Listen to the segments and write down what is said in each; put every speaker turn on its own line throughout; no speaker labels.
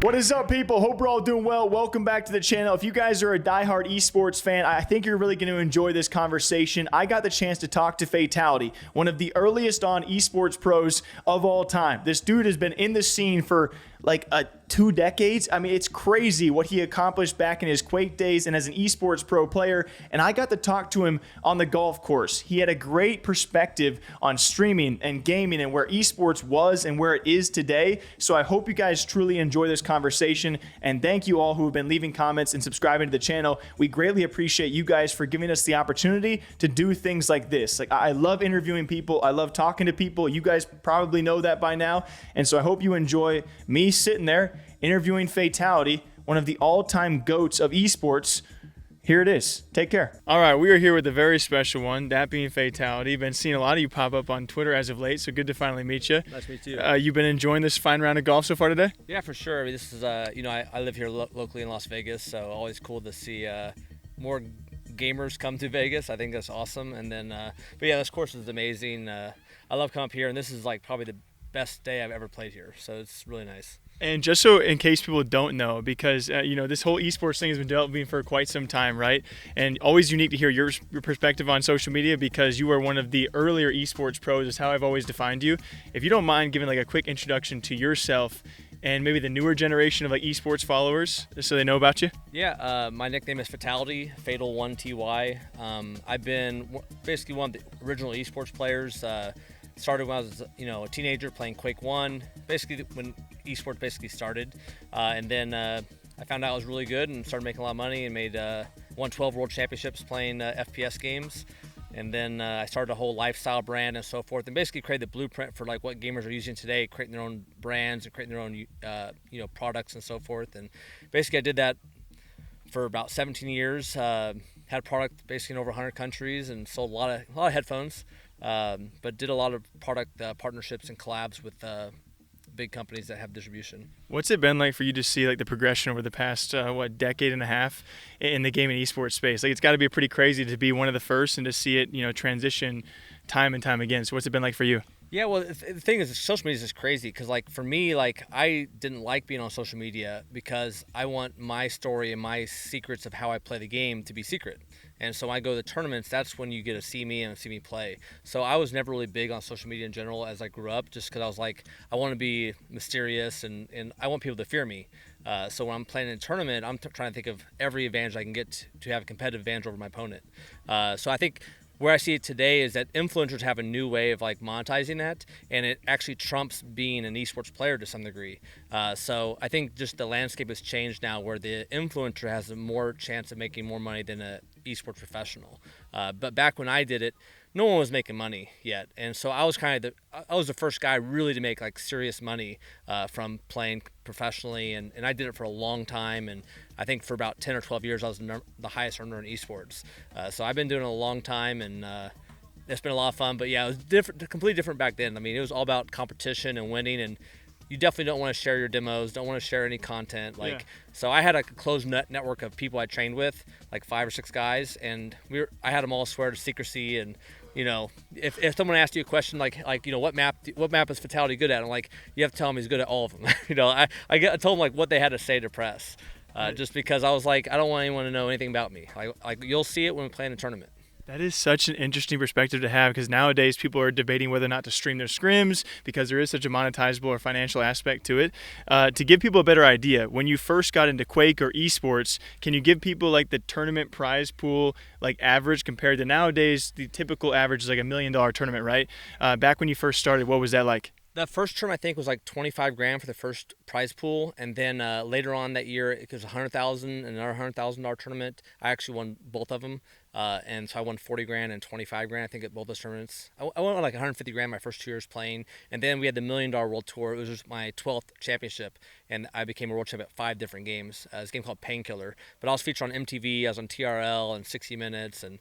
What is up, people? Hope we're all doing well. Welcome back to the channel. If you guys are a diehard esports fan, I think you're really going to enjoy this conversation. I got the chance to talk to Fatal1ty, one of the earliest on esports pros of all time. This dude has been in the scene for like 2 decades. I mean, it's crazy what he accomplished back in his Quake days and as an esports pro player. And I got to talk to him on the golf course. He had a great perspective on streaming and gaming and where esports was and where it is today. So I hope you guys truly enjoy this conversation. And thank you all who have been leaving comments and subscribing to the channel. We greatly appreciate you guys for giving us the opportunity to do things like this. Like, I love interviewing people. I love talking to people. You guys probably know that by now. And so I hope you enjoy me sitting there interviewing Fatal1ty, one of the all-time GOATs of esports. Here it is. Take care. All right, we are here with a very special one, that being Fatal1ty. Been seeing a lot of you pop up on Twitter as of late, so good to finally meet you.
Nice to meet you.
You've been enjoying this fine round of golf so far today?
Yeah, for sure. I mean, this is, I live here locally in Las Vegas, so always cool to see more gamers come to Vegas. I think that's awesome. And then, but yeah, this course is amazing. I love coming up here, and this is like probably the best day I've ever played here, so it's really nice.
And just so in case people don't know, because this whole esports thing has been developing for quite some time, right? And always unique to hear your perspective on social media, because you are one of the earlier esports pros, is how I've always defined you. If you don't mind giving like a quick introduction to yourself and maybe the newer generation of like esports followers, just so they know about you.
Yeah, my nickname is Fatal1ty, Fatal1ty. I've been basically one of the original esports players. Started when I was, a teenager playing Quake 1, basically when esports basically started. And then I found out I was really good and started making a lot of money and won 12 world championships playing FPS games. And then I started a whole lifestyle brand and so forth, and basically created the blueprint for like what gamers are using today, creating their own brands and creating their own, products and so forth. And basically I did that for about 17 years. Had a product basically in over 100 countries and sold a lot of headphones. But did a lot of product partnerships and collabs with big companies that have distribution.
What's it been like for you to see like the progression over the past decade and a half in the gaming esports space? Like, it's got to be pretty crazy to be one of the first and to see it transition time and time again. So what's it been like for you?
Yeah, well, the thing is, social media is just crazy because, like, for me, like, I didn't like being on social media because I want my story and my secrets of how I play the game to be secret. And so when I go to the tournaments, that's when you get to see me and see me play. So I was never really big on social media in general as I grew up, just because I was like, I want to be mysterious and I want people to fear me. So when I'm playing in a tournament, I'm trying to think of every advantage I can get to have a competitive advantage over my opponent. So I think where I see it today is that influencers have a new way of like monetizing that, and it actually trumps being an esports player to some degree. So I think just the landscape has changed now, where the influencer has a more chance of making more money than an esports professional. But back when I did it, no one was making money yet, and so I was the first guy really to make like serious money from playing professionally, and I did it for a long time, and I think for about 10 or 12 years I was the highest earner in esports. So I've been doing it a long time, and it's been a lot of fun. But yeah, it was different, completely different back then. I mean, it was all about competition and winning, and you definitely don't want to share your demos, don't want to share any content. So I had a closed network of people I trained with, like 5 or 6 guys, and I had them all swear to secrecy. And if someone asked you a question like what map is Fatal1ty good at, I'm like, you have to tell him he's good at all of them. I told them like what they had to say to press, just because I was like, I don't want anyone to know anything about me. Like you'll see it when we play in a tournament.
That is such an interesting perspective to have, because nowadays people are debating whether or not to stream their scrims because there is such a monetizable or financial aspect to it. To give people a better idea, when you first got into Quake or esports, can you give people like the tournament prize pool like average compared to nowadays? The typical average is like $1 million tournament, right? Back when you first started, what was that like?
That first term I think was like 25 grand for the first prize pool, and then later on that year it was $100,000 and another $100,000 tournament. I actually won both of them. And so I won 40 grand and 25 grand, I think, at both those tournaments. I won like 150 grand my first 2 years playing. And then we had the $1 Million World Tour. It was just my 12th championship. And I became a world champ at 5 different games. It's a game called Painkiller. But I was featured on MTV. I was on TRL and 60 Minutes. And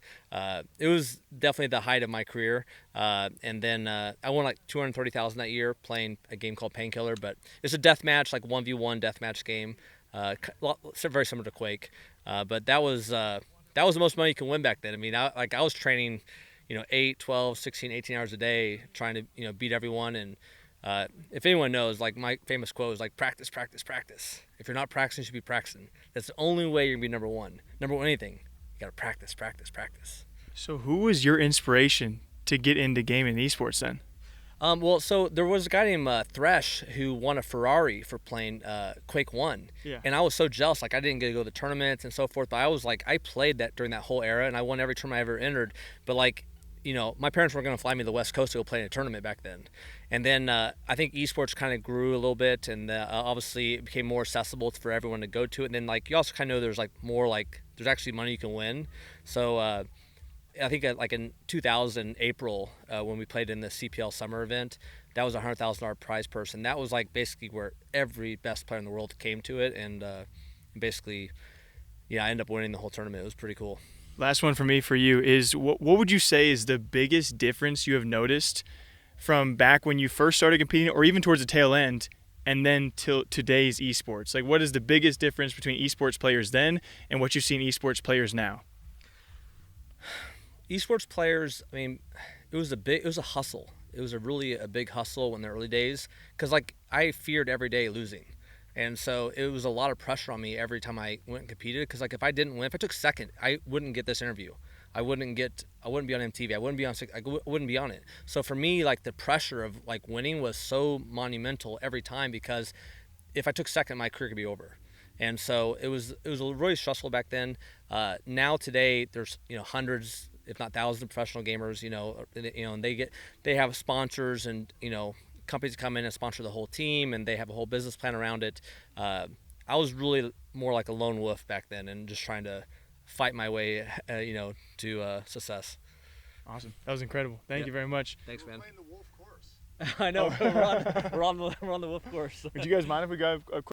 it was definitely the height of my career. And then I won like $230,000 that year playing a game called Painkiller. But it's a deathmatch, like 1v1 deathmatch game. Very similar to Quake. But that was the most money you can win back then. I mean, I was training, 8, 12, 16, 18 hours a day trying to, beat everyone. And If anyone knows, like my famous quote is like practice, practice, practice. If you're not practicing, you should be practicing. That's the only way you're gonna be number one. Number one, anything. You gotta practice, practice, practice.
So who was your inspiration to get into gaming and esports then?
Well, so there was a guy named Thresh who won a Ferrari for playing Quake 1.
Yeah.
And I was so jealous. Like, I didn't get to go to the tournaments and so forth. But I was like, I played that during that whole era, and I won every tournament I ever entered. But, like, you know, my parents weren't going to fly me to the West Coast to go play in a tournament back then. And then I think esports kind of grew a little bit, and obviously it became more accessible for everyone to go to it. And then, like, you also kind of know there's, like, more, like, there's actually money you can win. So, I think like in 2000 April when we played in the CPL summer event, that was a $100,000 prize purse, and that was like basically where every best player in the world came to it, and basically, yeah, I ended up winning the whole tournament. It was pretty cool.
Last one for me for you is what would you say is the biggest difference you have noticed from back when you first started competing, or even towards the tail end, and then till today's esports? Like, what is the biggest difference between esports players then and what you've seen esports players now?
Esports players, I mean, it was a hustle. It was really a big hustle in the early days, because like I feared every day losing, and so it was a lot of pressure on me every time I went and competed. Because like if I didn't win, if I took second, I wouldn't get this interview. I wouldn't be on MTV. I wouldn't be on it. So for me, like the pressure of like winning was so monumental every time, because if I took second, my career could be over. And so it was really stressful back then. Now today, there's hundreds, if not thousands, of professional gamers. And they have sponsors, and companies come in and sponsor the whole team, and they have a whole business plan around it. I was really more like a lone wolf back then, and just trying to fight my way, to success.
Awesome, that was incredible. Thank you very much.
Thanks, man.
We're playing the wolf course.
I know we're on the wolf course.
Would you guys mind if we go a quick